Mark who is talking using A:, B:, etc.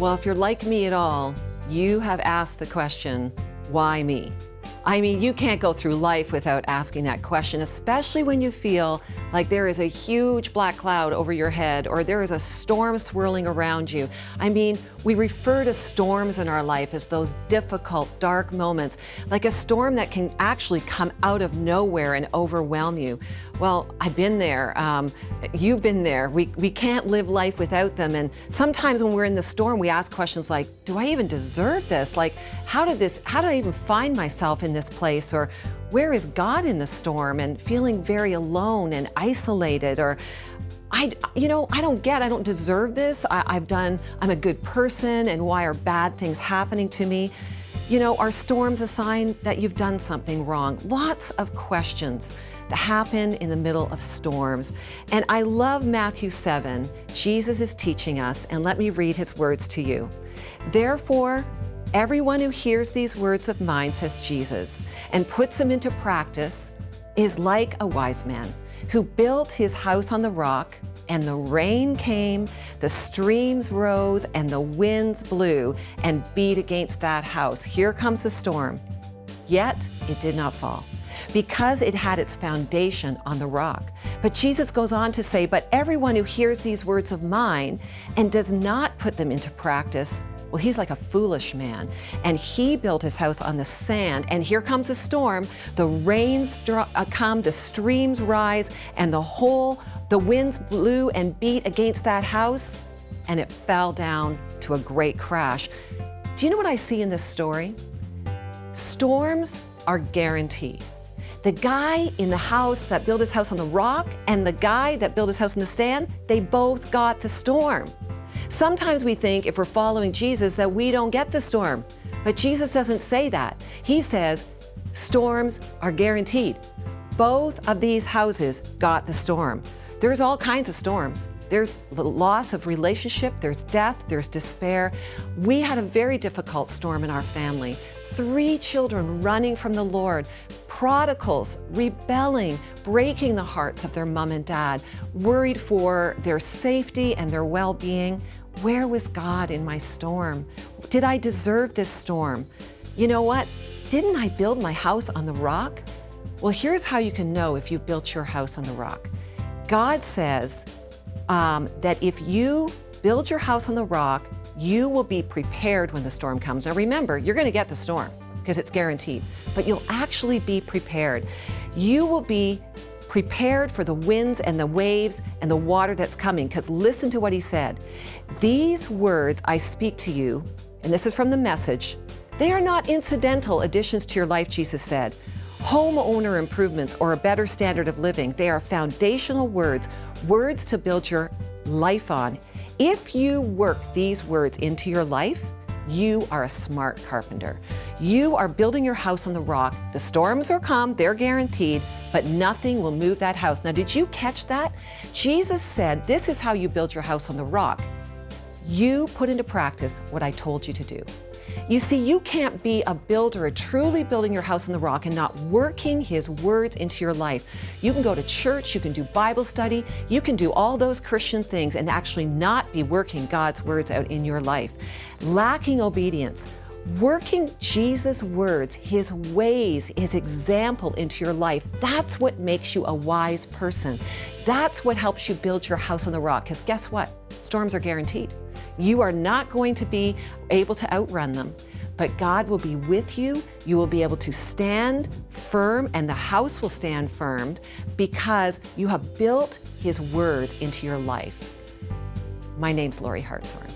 A: Well, if you're like me at all, you have asked the question, why me? I mean, you can't go through life without asking that question, especially when you feel like there is a huge black cloud over your head or there is a storm swirling around you. I mean, we refer to storms in our life as those difficult, dark moments, like a storm that can actually come out of nowhere and overwhelm you. Well, I've been there. You've been there. We can't live life without them. And sometimes when we're in the storm, we ask questions like, do I even deserve this? Like, how did I even find myself in this place? Or where is God in the storm? And feeling very alone and isolated, or I don't deserve this. I'm a good person, and why are bad things happening to me? You know, are storms a sign that you've done something wrong? Lots of questions that happen in the middle of storms. And I love Matthew 7. Jesus is teaching us, and let me read his words to you. Therefore, everyone who hears these words of mine, says Jesus, and puts them into practice is like a wise man who built his house on the rock, and the rain came, the streams rose, and the winds blew and beat against that house. Here comes the storm. Yet it did not fall, because it had its foundation on the rock. But Jesus goes on to say, but everyone who hears these words of mine and does not put them into practice, well, he's like a foolish man. And he built his house on the sand, and here comes a storm. The rains come, the streams rise, and the winds blew and beat against that house, and it fell down to a great crash. Do you know what I see in this story? Storms are guaranteed. The guy in the house that built his house on the rock and the guy that built his house in the sand, they both got the storm. Sometimes we think if we're following Jesus that we don't get the storm, but Jesus doesn't say that. He says storms are guaranteed. Both of these houses got the storm. There's all kinds of storms. There's the loss of relationship, there's death, there's despair. We had a very difficult storm in our family. 3 children running from the Lord, prodigals rebelling, breaking the hearts of their mom and dad, worried for their safety and their well-being. Where was God in my storm? Did I deserve this storm? You know what? Didn't I build my house on the rock? Well, here's how you can know if you've built your house on the rock. God says that if you build your house on the rock, you will be prepared when the storm comes. Now remember, you're going to get the storm because it's guaranteed, but you'll actually be prepared. You will be prepared for the winds and the waves and the water that's coming, because listen to what he said. These words I speak to you, and this is from the Message, they are not incidental additions to your life, Jesus said. Homeowner improvements or a better standard of living. They are foundational words, words to build your life on. If you work these words into your life, you are a smart carpenter. You are building your house on the rock. The storms will come, they're guaranteed, but nothing will move that house. Now, did you catch that? Jesus said, this is how you build your house on the rock. You put into practice what I told you to do. You see, you can't be a builder, truly building your house on the rock and not working his words into your life. You can go to church, you can do Bible study, you can do all those Christian things and actually not be working God's words out in your life. Lacking obedience, working Jesus' words, his ways, his example into your life, that's what makes you a wise person. That's what helps you build your house on the rock, because guess what? Storms are guaranteed. You are not going to be able to outrun them, but God will be with you. You will be able to stand firm, and the house will stand firm because you have built his words into your life. My name's Lorie Hartshorn.